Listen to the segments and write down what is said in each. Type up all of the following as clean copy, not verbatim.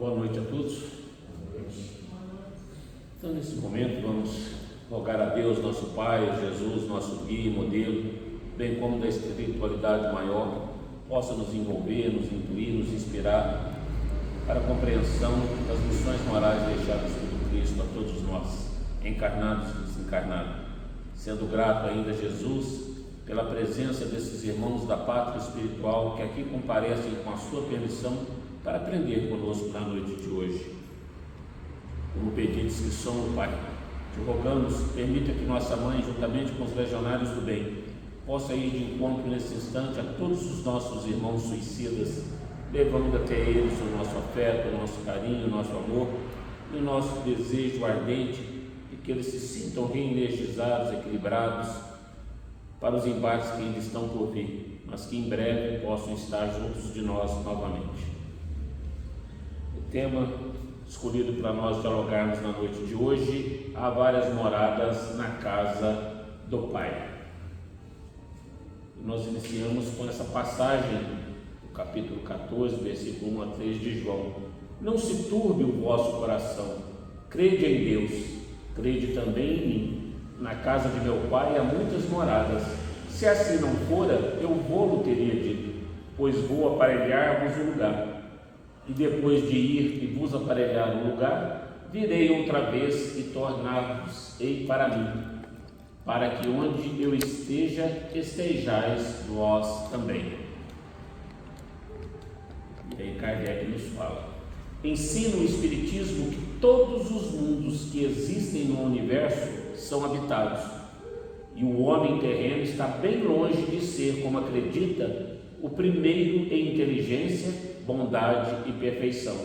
Boa noite a todos. Então, nesse momento, vamos rogar a Deus, nosso Pai, Jesus, nosso guia e modelo, bem como da espiritualidade maior, possa nos envolver, nos intuir, nos inspirar para a compreensão das lições morais deixadas por Cristo a todos nós, encarnados e desencarnados. Sendo grato ainda a Jesus pela presença desses irmãos da pátria espiritual que aqui comparecem com a sua permissão para aprender conosco na noite de hoje. Como pedidos que somos, Pai, te rogamos, permita que nossa mãe, juntamente com os legionários do bem, possa ir de encontro nesse instante a todos os nossos irmãos suicidas, levando até eles o nosso afeto, o nosso carinho, o nosso amor e o nosso desejo ardente de que eles se sintam reenergizados, equilibrados para os embates que ainda estão por vir, mas que em breve possam estar juntos de nós novamente. O tema escolhido para nós dialogarmos na noite de hoje: há várias moradas na casa do Pai. E nós iniciamos com essa passagem do capítulo 14, versículo 1 a 3 de João. Não se turbe o vosso coração, crede em Deus, crede também em mim. Na casa de meu Pai há muitas moradas. Se assim não fora, eu vou-lo teria dito, pois vou aparelhar-vos o lugar. E depois de ir e vos aparelhar o lugar, virei outra vez e tornar-vos-ei para mim, para que onde eu esteja, estejais vós também. E aí Kardec nos fala: ensina o Espiritismo que todos os mundos que existem no universo são habitados, e o homem terreno está bem longe de ser, como acredita, o primeiro em inteligência, bondade e perfeição.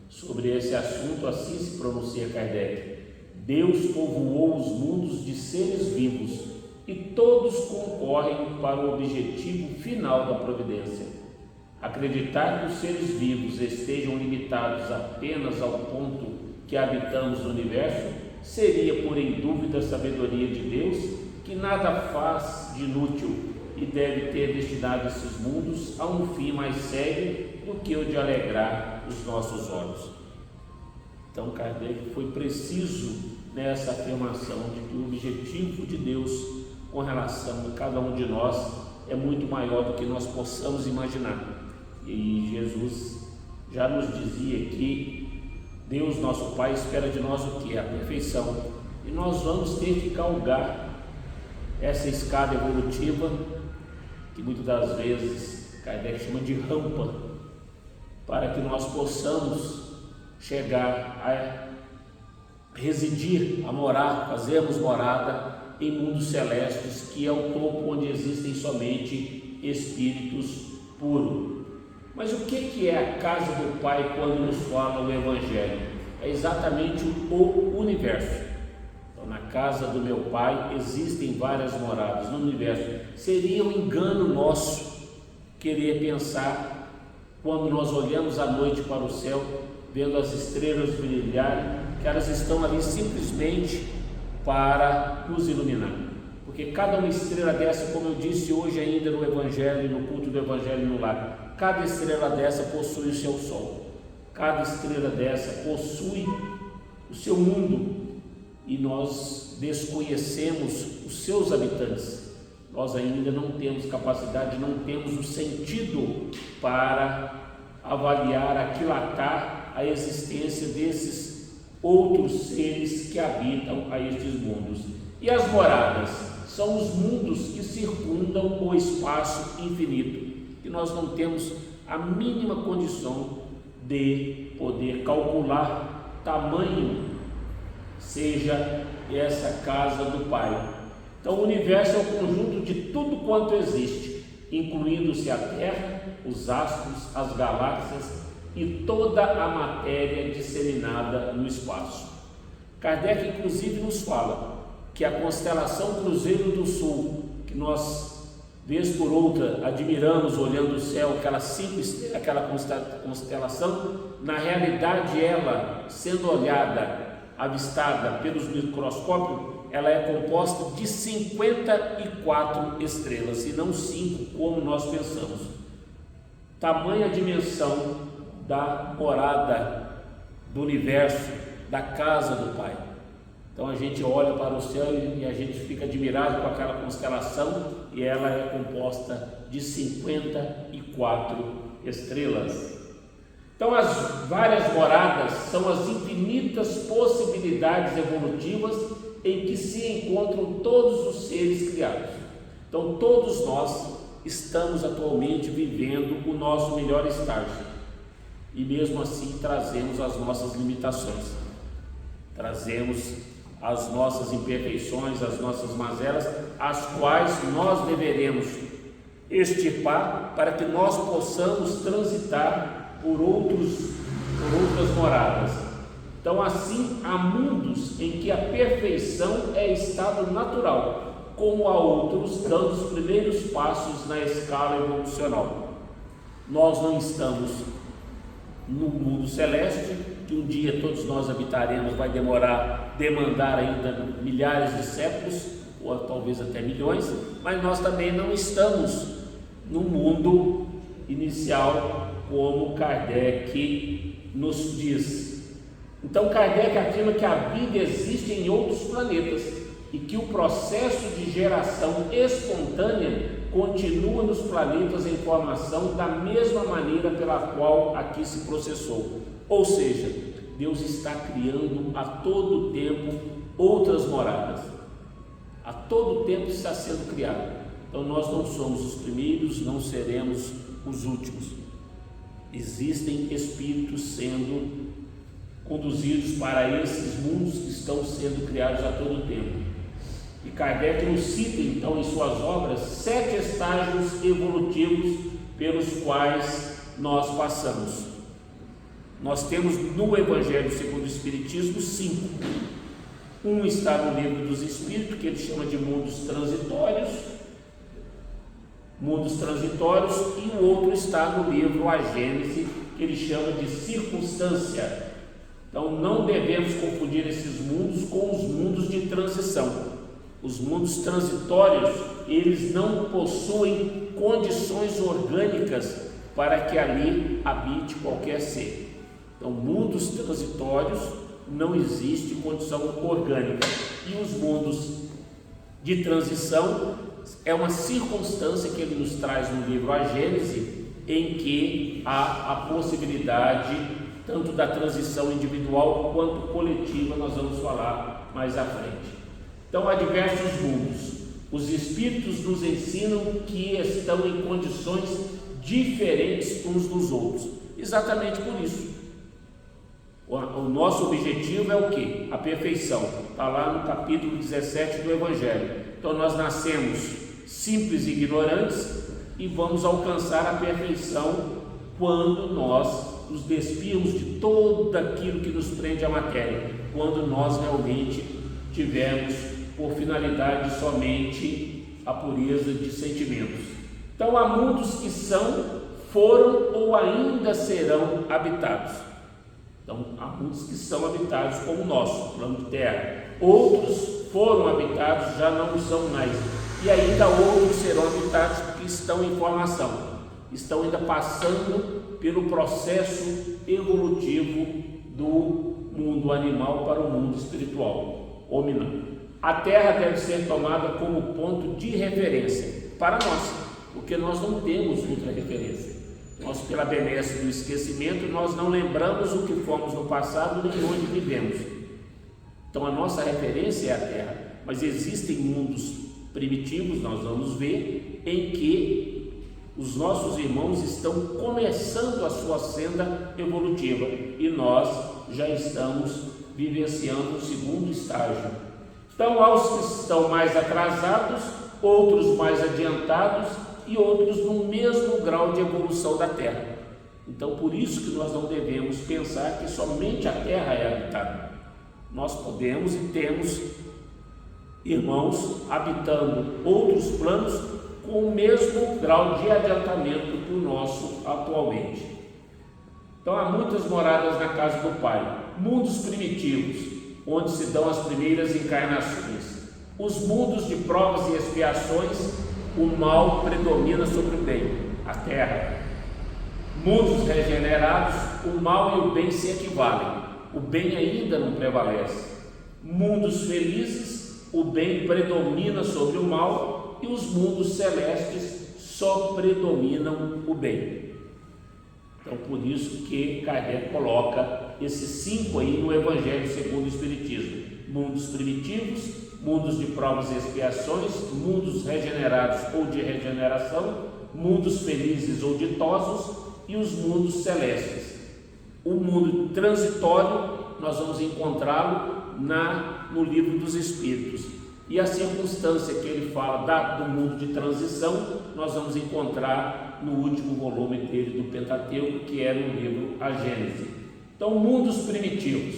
Sobre esse assunto assim se pronuncia Kardec: Deus povoou os mundos de seres vivos e todos concorrem para o objetivo final da providência. Acreditar que os seres vivos estejam limitados apenas ao ponto que habitamos no universo seria pôr em dúvida a sabedoria de Deus, que nada faz de inútil e deve ter destinado esses mundos a um fim mais sério do que o de alegrar os nossos olhos. Então Kardec foi preciso nessa afirmação de que o objetivo de Deus com relação a cada um de nós é muito maior do que nós possamos imaginar. E Jesus já nos dizia que Deus, nosso Pai, espera de nós o que? A perfeição. E nós vamos ter que galgar essa escada evolutiva, que muitas das vezes Kardec chama de rampa, para que nós possamos chegar a residir, a morar, fazermos morada em mundos celestes, que é o topo onde existem somente espíritos puros. Mas o que é a casa do Pai quando nos fala o Evangelho? É exatamente o universo. Então, na casa do meu Pai existem várias moradas no universo. Seria um engano nosso querer pensar, quando nós olhamos à noite para o céu, vendo as estrelas brilharem, que elas estão ali simplesmente para nos iluminar. Porque cada uma estrela dessa, como eu disse hoje ainda no Evangelho, no culto do Evangelho no lar, cada estrela dessa possui o seu sol, cada estrela dessa possui o seu mundo, e nós desconhecemos os seus habitantes. Nós ainda não temos capacidade, não temos o sentido para avaliar, aquilatar a existência desses outros seres que habitam a estes mundos. E as moradas são os mundos que circundam o espaço infinito, que nós não temos a mínima condição de poder calcular tamanho seja essa casa do Pai. Então o universo é o conjunto de tudo quanto existe, incluindo-se a Terra, os astros, as galáxias e toda a matéria disseminada no espaço. Kardec inclusive nos fala que a constelação Cruzeiro do Sul, que nós vez por outra admiramos olhando o céu, aquela constelação, na realidade ela, sendo olhada, avistada pelos microscópios, ela é composta de 54 estrelas e não 5 como nós pensamos. Tamanha dimensão da morada do universo, da casa do Pai. Então a gente olha para o céu e a gente fica admirado com aquela constelação, e ela é composta de 54 estrelas. Então as várias moradas são as infinitas possibilidades evolutivas em que se encontram todos os seres criados. Então todos nós estamos atualmente vivendo o nosso melhor estágio, e mesmo assim trazemos as nossas limitações, trazemos as nossas imperfeições, as nossas mazelas, as quais nós deveremos extirpar para que nós possamos transitar por outras moradas. Então assim, há mundos em que a perfeição é estado natural, como há outros dando os primeiros passos na escala evolucional. Nós não estamos no mundo celeste, que um dia todos nós habitaremos, vai demandar ainda milhares de séculos, ou talvez até milhões, mas nós também não estamos no mundo inicial, como Kardec nos diz. Então Kardec afirma que a vida existe em outros planetas e que o processo de geração espontânea continua nos planetas em formação da mesma maneira pela qual aqui se processou. Ou seja, Deus está criando a todo tempo outras moradas. A todo tempo está sendo criado. Então nós não somos os primeiros, não seremos os últimos. Existem espíritos sendo conduzidos para esses mundos que estão sendo criados a todo tempo. E Kardec nos cita então em suas obras 7 estágios evolutivos pelos quais nós passamos. Nós temos no Evangelho segundo o Espiritismo 5. Um está no Livro dos Espíritos, que ele chama de mundos transitórios, e o outro está no livro A Gênese, que ele chama de circunstância. Então não devemos confundir esses mundos com os mundos de transição. Os mundos transitórios, eles não possuem condições orgânicas para que ali habite qualquer ser. Então, mundos transitórios não existe condição orgânica. E os mundos de transição é uma circunstância que ele nos traz no livro A Gênese, em que há a possibilidade tanto da transição individual quanto coletiva. Nós vamos falar mais à frente. Então há diversos mundos. Os espíritos nos ensinam que estão em condições diferentes uns dos outros. Exatamente por isso. O nosso objetivo é o quê? A perfeição. Está lá no capítulo 17 do Evangelho. Então nós nascemos simples e ignorantes e vamos alcançar a perfeição quando nós nos despirmos de tudo aquilo que nos prende à matéria, quando nós realmente tivermos por finalidade somente a pureza de sentimentos. Então há mundos que foram ou ainda serão habitados. Então há mundos que são habitados como o nosso, plano de terra. Outros foram habitados, já não são mais. E ainda outros serão habitados porque estão em formação, estão ainda passando pelo processo evolutivo do mundo animal para o mundo espiritual, hominal. A Terra deve ser tomada como ponto de referência para nós, porque nós não temos outra referência. Nós, pela benesse do esquecimento, nós não lembramos o que fomos no passado nem onde vivemos. Então a nossa referência é a Terra, mas existem mundos primitivos, nós vamos ver, em que os nossos irmãos estão começando a sua senda evolutiva e nós já estamos vivenciando o segundo estágio. Então, aos que estão mais atrasados, outros mais adiantados e outros no mesmo grau de evolução da Terra. Então, por isso que nós não devemos pensar que somente a Terra é habitada. Nós podemos e temos irmãos habitando outros planos com o mesmo grau de adiantamento do nosso atualmente. Então, há muitas moradas na casa do Pai, mundos primitivos, onde se dão as primeiras encarnações. Os mundos de provas e expiações, o mal predomina sobre o bem, a terra. Mundos regenerados, o mal e o bem se equivalem. o bem ainda não prevalece. Mundos felizes, o bem predomina sobre o mal, e os mundos celestes só predominam o bem. Então, por isso que Kardec coloca esses 5 aí no Evangelho segundo o Espiritismo: mundos primitivos, mundos de provas e expiações, mundos regenerados ou de regeneração, mundos felizes ou ditosos e os mundos celestes. O mundo transitório nós vamos encontrá-lo no Livro dos Espíritos, e a circunstância que ele fala do mundo de transição nós vamos encontrar no último volume dele do Pentateuco, que é no livro A Gênese. Então, mundos primitivos,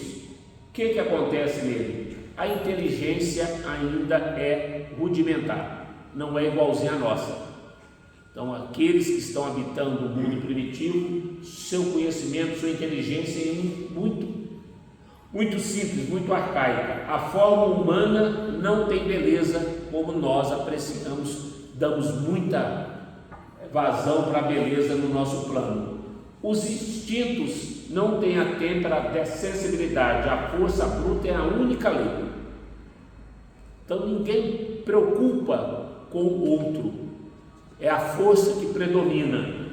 o que acontece nele? A inteligência ainda é rudimentar, não é igualzinha à nossa. Então, aqueles que estão habitando o mundo primitivo, seu conhecimento, sua inteligência é muito simples, muito arcaica. A forma humana não tem beleza como nós apreciamos, damos muita vazão para a beleza no nosso plano. Os instintos não têm a têmpera da sensibilidade, a força bruta é a única lei. Então ninguém preocupa com o outro, é a força que predomina.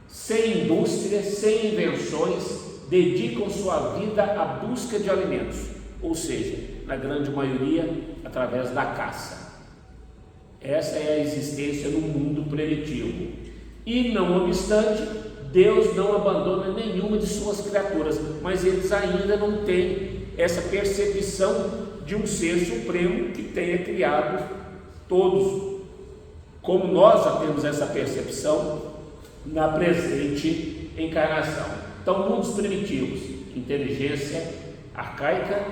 Sem indústria, sem invenções, dedicam sua vida à busca de alimentos, ou seja, na grande maioria, através da caça. Essa é a existência no mundo primitivo. E não obstante, Deus não abandona nenhuma de suas criaturas, mas eles ainda não têm essa percepção de um ser supremo que tenha criado todos, como nós já temos essa percepção na presente encarnação. Então, mundos primitivos: inteligência arcaica,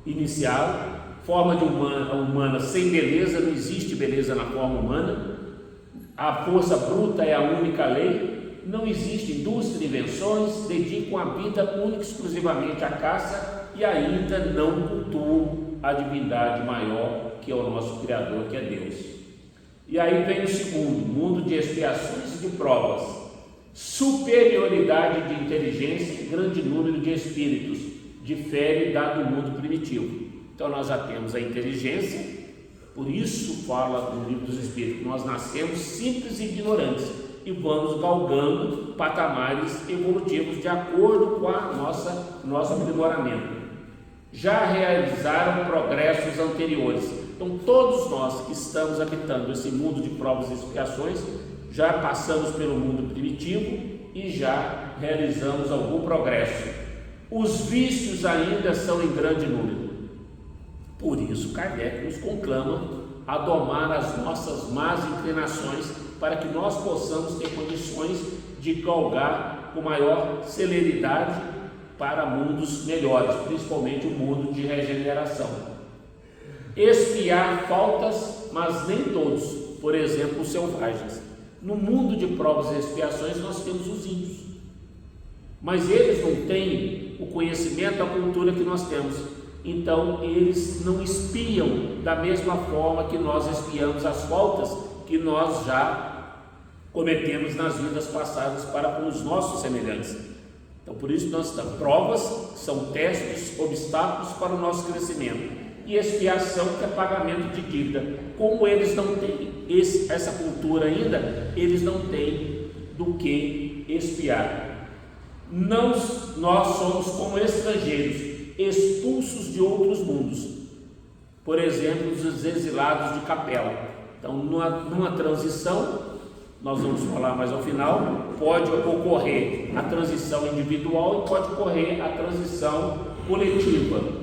inicial, forma humana sem beleza, não existe beleza na forma humana, a força bruta é a única lei, não existe indústria, invenções, dedicam a vida única e exclusivamente à caça e ainda não cultuam a divindade maior que é o nosso Criador, que é Deus. E aí vem o segundo, mundo de expiações e de provas: superioridade de inteligência e grande número de espíritos, difere da do mundo primitivo. Então nós já temos a inteligência, por isso fala no Livro dos Espíritos, nós nascemos simples e ignorantes e vamos galgando patamares evolutivos de acordo com a nosso aprimoramento. Já realizaram progressos anteriores. Então todos nós que estamos habitando esse mundo de provas e expiações já passamos pelo mundo primitivo e já realizamos algum progresso. Os vícios ainda são em grande número. Por isso Kardec nos conclama a domar as nossas más inclinações para que nós possamos ter condições de galgar com maior celeridade para mundos melhores, principalmente o mundo de regeneração. Expiar faltas, mas nem todos, por exemplo, os selvagens. No mundo de provas e expiações nós temos os índios, mas eles não têm o conhecimento, a cultura que nós temos, então eles não espiam da mesma forma que nós espiamos as faltas que nós já cometemos nas vidas passadas para com os nossos semelhantes. Então por isso nós temos provas, são testes, obstáculos para o nosso crescimento, e expiação, que é pagamento de dívida. Como eles não têm essa cultura ainda, eles não têm do que expiar. Nós somos como estrangeiros, expulsos de outros mundos, por exemplo, os exilados de Capela. Então, numa transição, nós vamos falar mais ao final, pode ocorrer a transição individual e pode ocorrer a transição coletiva.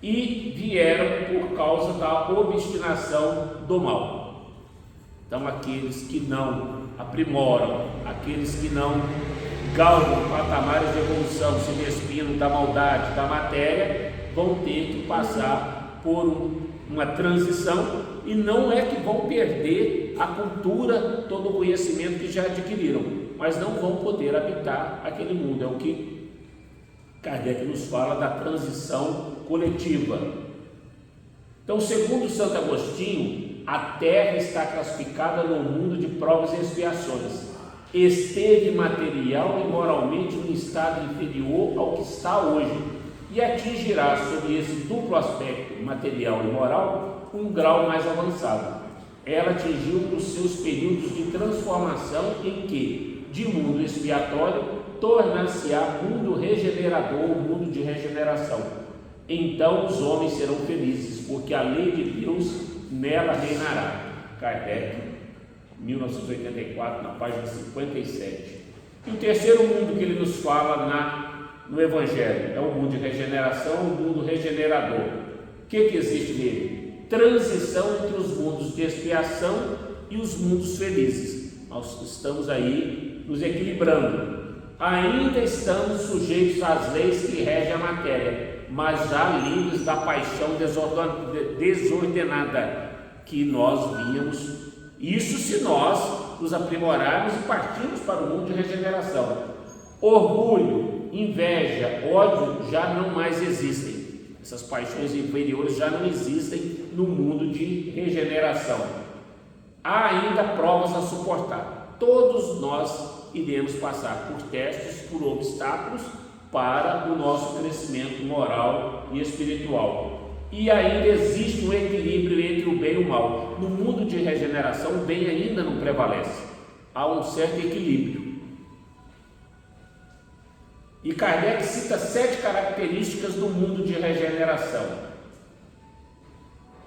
E vieram por causa da obstinação do mal. Então, aqueles que não aprimoram, aqueles que não galgam patamares de evolução, se despinam da maldade, da matéria, vão ter que passar por uma transição, e não é que vão perder a cultura, todo o conhecimento que já adquiriram, mas não vão poder habitar aquele mundo. É o que Kardec nos fala da transição coletiva. Então, segundo Santo Agostinho, a Terra está classificada no mundo de provas e expiações. esteve material e moralmente num estado inferior ao que está hoje, e atingirá sobre esse duplo aspecto, material e moral, um grau mais avançado. Ela atingiu os seus períodos de transformação em que, de mundo expiatório, tornar-se-á mundo regenerador, mundo de regeneração. Então os homens serão felizes, porque a lei de Deus nela reinará. Kardec, 1984, na página 57. E o terceiro mundo que ele nos fala no Evangelho é o mundo de regeneração, o mundo regenerador. O que existe nele? Transição entre os mundos de expiação e os mundos felizes. Nós estamos aí nos equilibrando. Ainda estamos sujeitos às leis que regem a matéria, mas já livres da paixão desordenada que nós vínhamos. Isso se nós nos aprimorarmos e partirmos para o mundo de regeneração. Orgulho, inveja, ódio já não mais existem. Essas paixões inferiores já não existem no mundo de regeneração. Há ainda provas a suportar. Todos nós iremos passar por testes, por obstáculos para o nosso crescimento moral e espiritual. E ainda existe um equilíbrio entre o bem e o mal. No mundo de regeneração, o bem ainda não prevalece. Há um certo equilíbrio. E Kardec cita 7 características do mundo de regeneração.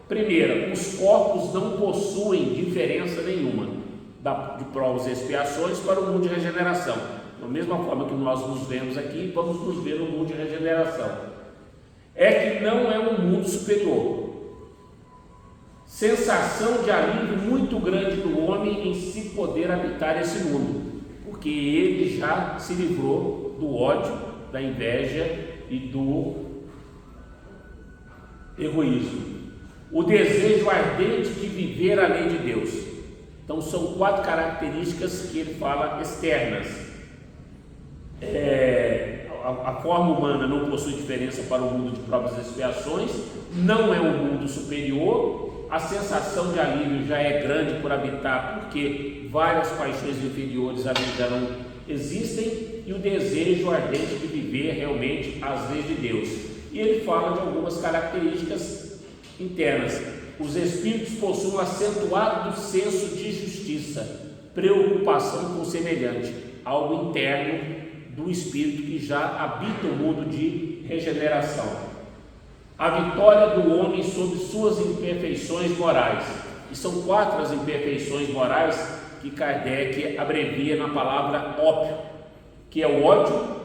Primeira, os corpos não possuem diferença nenhuma de provas e expiações para o mundo de regeneração. Da mesma forma que nós nos vemos aqui, vamos nos ver no mundo de regeneração. É que não é um mundo superior. Sensação de alívio muito grande do homem em se poder habitar esse mundo, porque ele já se livrou do ódio, da inveja e do egoísmo. O desejo ardente de viver a lei de Deus. Então são 4 características que ele fala externas. A forma humana não possui diferença para o mundo de provas e expiações, não é um mundo superior, a sensação de alívio já é grande por habitar, porque várias paixões inferiores ali já não existem, e o desejo ardente de viver realmente as leis de Deus. E ele fala de algumas características internas. Os espíritos possuem um acentuado senso de justiça, preocupação com o semelhante, algo interno do espírito que já habita o mundo de regeneração. A vitória do homem sobre suas imperfeições morais. E são 4 as imperfeições morais que Kardec abrevia na palavra ópio, que é o ódio,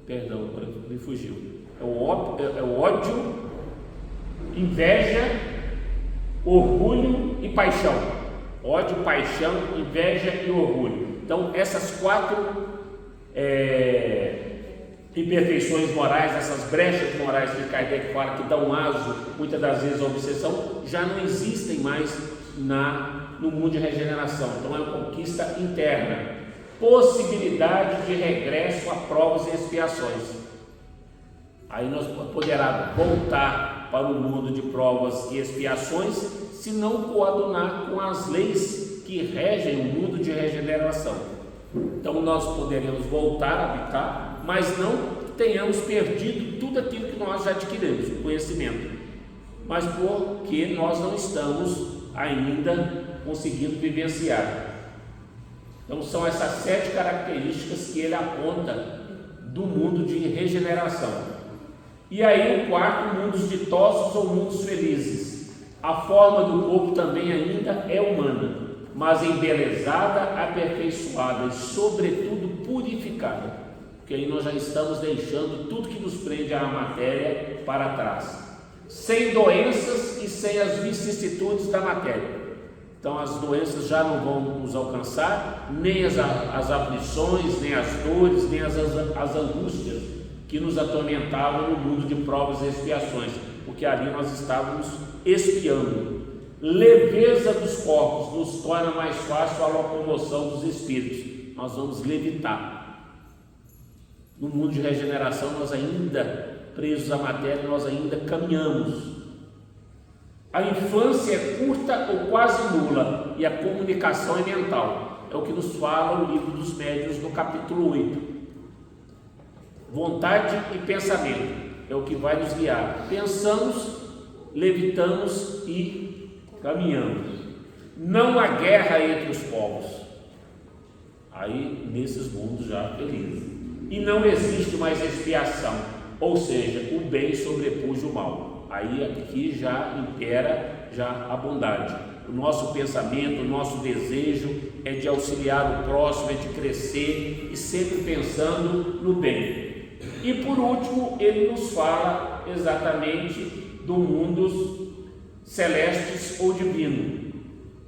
perdão, me fugiu. É o ódio, inveja, orgulho e paixão. Ódio, paixão, inveja e orgulho. Então essas 4 imperfeições morais, essas brechas morais que Kardec fala que dão aso muitas das vezes à obsessão, já não existem mais no mundo de regeneração. Então é uma conquista interna. Possibilidade de regresso a provas e expiações. Aí nós poderá voltar para o mundo de provas e expiações se não coadunar com as leis que regem o mundo de regeneração. Então nós poderemos voltar a habitar, mas não tenhamos perdido tudo aquilo que nós já adquirimos, o conhecimento, mas porque nós não estamos ainda conseguindo vivenciar. Então são essas 7 características que ele aponta do mundo de regeneração. E aí o 4, mundos ditosos ou mundos felizes. A forma do corpo também ainda é humana, mas embelezada, aperfeiçoada e sobretudo purificada, porque aí nós já estamos deixando tudo que nos prende à matéria para trás, sem doenças e sem as vicissitudes da matéria. Então as doenças já não vão nos alcançar, nem as aflições, nem as dores, nem as angústias que nos atormentavam no mundo de provas e expiações, porque ali nós estávamos expiando. Leveza dos corpos nos torna mais fácil a locomoção dos espíritos. Nós vamos levitar. No mundo de regeneração, nós ainda presos à matéria, nós ainda caminhamos. A infância é curta ou quase nula e a comunicação é mental. É o que nos fala o livro dos Médiuns no capítulo 8. Vontade e pensamento é o que vai nos guiar. Pensamos, levitamos e caminhamos. Não há guerra entre os povos. Aí nesses mundos já felizes. E não existe mais expiação, ou seja, o bem sobrepuja o mal. Aí aqui já impera a bondade. O nosso pensamento, o nosso desejo é de auxiliar o próximo, é de crescer e sempre pensando no bem. E por último, ele nos fala exatamente do mundo celestes ou divino,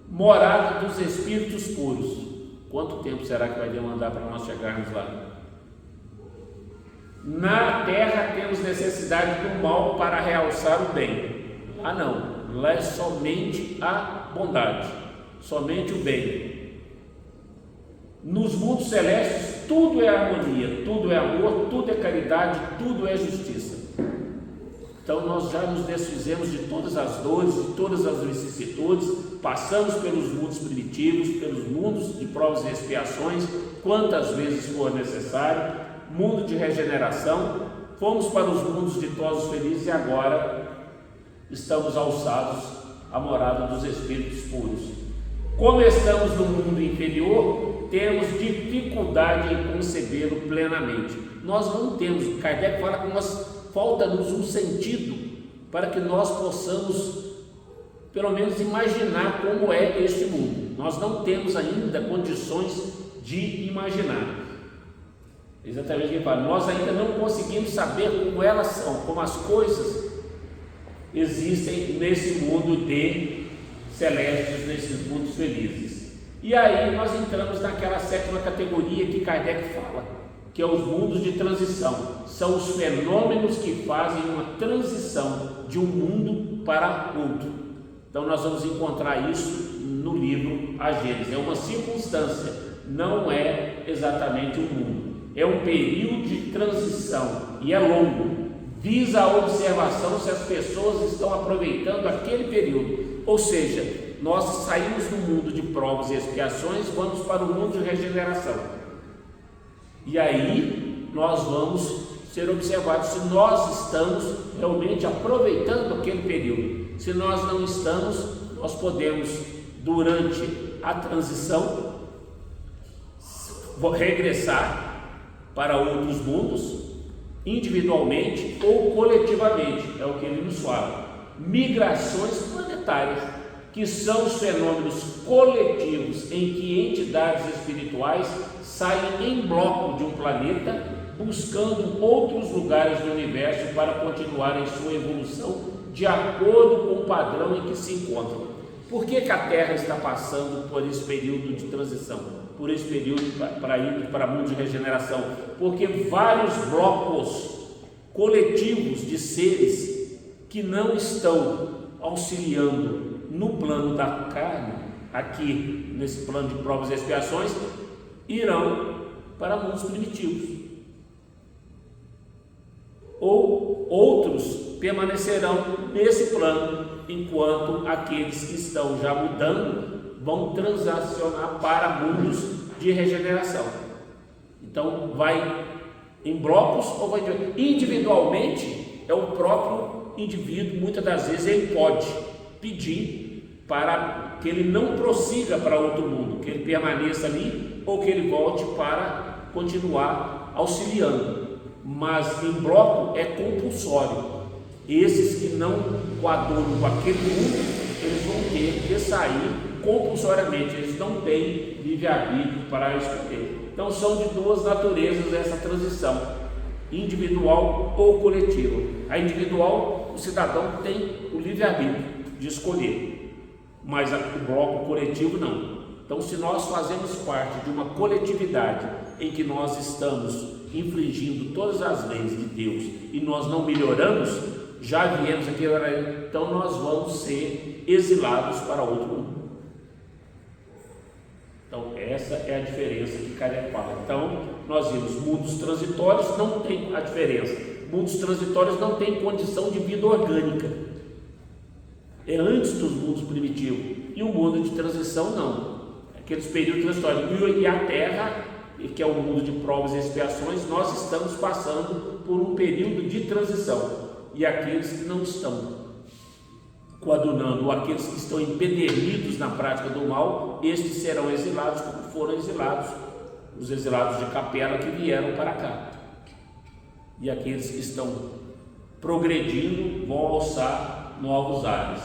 morada dos espíritos puros. Quanto tempo será que vai demandar para nós chegarmos lá? Na terra temos necessidade do mal para realçar o bem. Ah não, lá é somente a bondade, somente o bem. Nos mundos celestes tudo é harmonia, tudo é amor, tudo é caridade, tudo é justiça. Então nós já nos desfizemos de todas as dores, de todas as vicissitudes, passamos pelos mundos primitivos, pelos mundos de provas e expiações, quantas vezes for necessário, mundo de regeneração, fomos para os mundos ditosos felizes e agora estamos alçados à morada dos espíritos puros. Como estamos no mundo inferior, temos dificuldade em concebê-lo plenamente. Nós não temos, Kardec fala que falta-nos um sentido para que nós possamos pelo menos imaginar como é este mundo. Nós não temos ainda condições de imaginar. Exatamente o que ele fala, nós ainda não conseguimos saber como elas são, como as coisas existem nesse mundo de celestes, nesses mundos felizes. E aí nós entramos naquela sétima categoria que Kardec fala, que é os mundos de transição. São os fenômenos que fazem uma transição de um mundo para outro. Então nós vamos encontrar isso no livro A Gênese. É uma circunstância, não é exatamente um mundo. É um período de transição e é longo. Visa a observação se as pessoas estão aproveitando aquele período. Ou seja, nós saímos do mundo de provas e expiações, vamos para o mundo de regeneração. E aí nós vamos ser observados se nós estamos realmente aproveitando aquele período. Se nós não estamos, nós podemos, durante a transição, regressar para outros mundos, individualmente ou coletivamente, é o que ele nos fala. Migrações planetárias, que são os fenômenos coletivos em que entidades espirituais saem em bloco de um planeta, buscando outros lugares do universo para continuarem sua evolução de acordo com o padrão em que se encontram. Por que a Terra está passando por esse período de transição? Por esse período para ir para o mundo de regeneração? Porque vários blocos coletivos de seres que não estão auxiliando no plano da carne, aqui nesse plano de provas e expiações, irão para mundos primitivos. Ou outros permanecerão nesse plano, enquanto aqueles que estão já mudando vão transacionar para mundos de regeneração. Então vai em blocos ou vai individualmente. É o próprio indivíduo, muitas das vezes ele pode pedir para que ele não prossiga para outro mundo, que ele permaneça ali ou que ele volte para continuar auxiliando, mas em bloco é compulsório. Esses que não coadunam com aquele mundo, eles vão ter que sair compulsoriamente, eles não têm livre-arbítrio para escolher. Então são de duas naturezas essa transição, individual ou coletiva. A individual, o cidadão tem o livre-arbítrio de escolher, mas o bloco coletivo não. Então, se nós fazemos parte de uma coletividade em que nós estamos infringindo todas as leis de Deus e nós não melhoramos, já viemos aqui, então nós vamos ser exilados para outro mundo. Então essa é a diferença que Kardec fala. Então nós vimos, mundos transitórios não tem a diferença. Mundos transitórios não tem condição de vida orgânica. é antes dos mundos primitivos, e o mundo de transição não, aqueles períodos transitórios. E a Terra, que é o mundo de provas e expiações, nós estamos passando por um período de transição, e aqueles que não estão coadunando, ou aqueles que estão empedernidos na prática do mal, estes serão exilados como foram exilados os exilados de Capela que vieram para cá, e aqueles que estão progredindo vão alçar novos ares.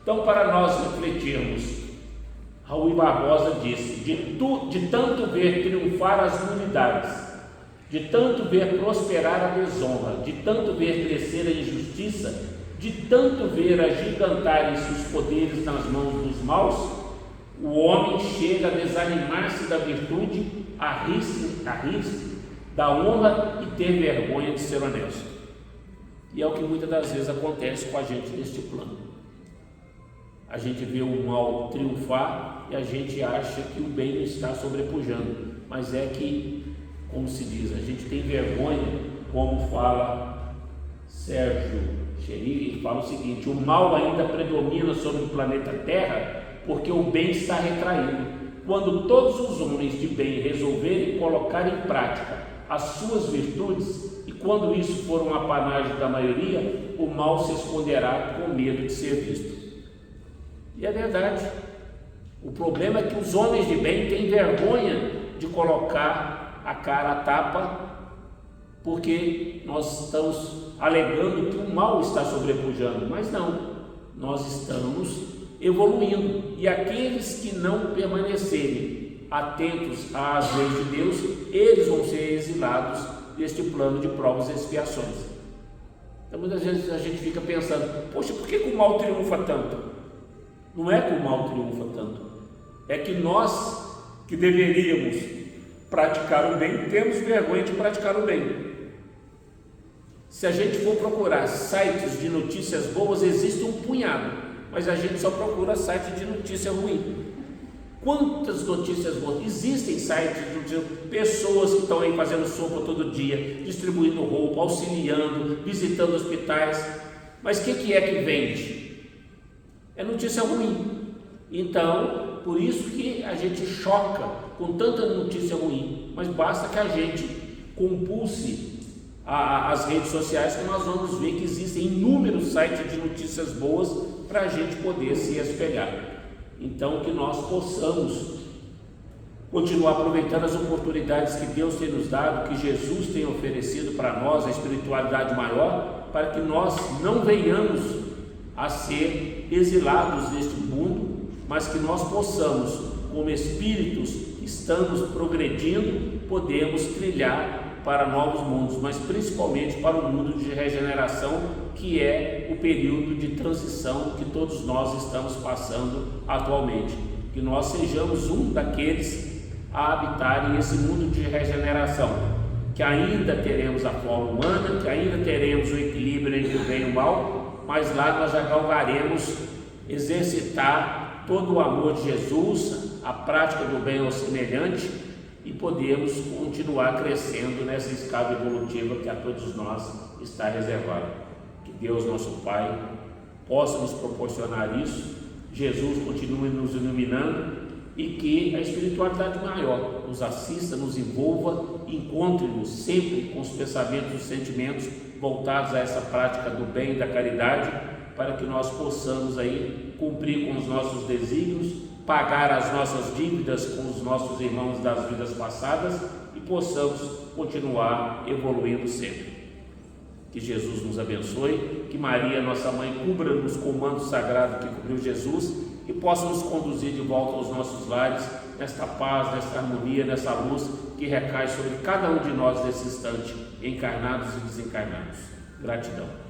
Então, para nós refletirmos, Raul Barbosa disse: de tanto ver triunfar as nulidades, de tanto ver prosperar a desonra, de tanto ver crescer a injustiça, de tanto ver agigantarem-se os poderes nas mãos dos maus, o homem chega a desanimar-se da virtude, a rir-se da honra e ter vergonha de ser honesto. E é o que muitas das vezes acontece com a gente neste plano. A gente vê o mal triunfar e a gente acha que o bem não está sobrepujando, mas é que, como se diz, a gente tem vergonha, como fala Sérgio Cheri, ele fala o seguinte: o mal ainda predomina sobre o planeta Terra porque o bem está retraído. Quando todos os homens de bem resolverem colocar em prática as suas virtudes, e quando isso for um apanágio da maioria, o mal se esconderá com medo de ser visto. E é verdade. O problema é que os homens de bem têm vergonha de colocar a cara a tapa, porque nós estamos alegando que o mal está sobrepujando, mas não, nós estamos evoluindo, e aqueles que não permanecerem atentos às leis de Deus, eles vão ser exilados deste plano de provas e expiações. Então muitas vezes a gente fica pensando: poxa, por que o mal triunfa tanto? Não é que o mal triunfa tanto, é que nós que deveríamos praticar o bem, temos vergonha de praticar o bem. Se a gente for procurar sites de notícias boas, existe um punhado, mas a gente só procura site de notícia ruim. Quantas notícias boas? Existem sites de pessoas que estão aí fazendo sopa todo dia, distribuindo roupa, auxiliando, visitando hospitais, mas o que é que vende? É notícia ruim. Então, por isso que a gente choca com tanta notícia ruim, mas basta que a gente compulse as redes sociais, que nós vamos ver que existem inúmeros sites de notícias boas para a gente poder se espelhar. Então, que nós possamos continuar aproveitando as oportunidades que Deus tem nos dado, que Jesus tem oferecido para nós, a espiritualidade maior, para que nós não venhamos a ser exilados deste mundo, mas que nós possamos, como espíritos que estamos progredindo, podemos trilhar para novos mundos, mas principalmente para o mundo de regeneração, que é o período de transição que todos nós estamos passando atualmente. Que nós sejamos um daqueles a habitarem esse mundo de regeneração, que ainda teremos a forma humana, que ainda teremos o equilíbrio entre o bem e o mal, mas lá nós já galgaremos exercitar todo o amor de Jesus, a prática do bem ao semelhante, e podemos continuar crescendo nessa escada evolutiva que a todos nós está reservada. Que Deus, nosso Pai, possa nos proporcionar isso, Jesus continue nos iluminando e que a espiritualidade maior nos assista, nos envolva, encontre-nos sempre com os pensamentos e os sentimentos voltados a essa prática do bem e da caridade, para que nós possamos aí cumprir com os nossos desígnios, pagar as nossas dívidas com os nossos irmãos das vidas passadas e possamos continuar evoluindo sempre. Que Jesus nos abençoe, que Maria, nossa mãe, cubra-nos com o manto sagrado que cobriu Jesus e possa nos conduzir de volta aos nossos lares, nesta paz, nesta harmonia, nessa luz que recai sobre cada um de nós nesse instante, encarnados e desencarnados. Gratidão.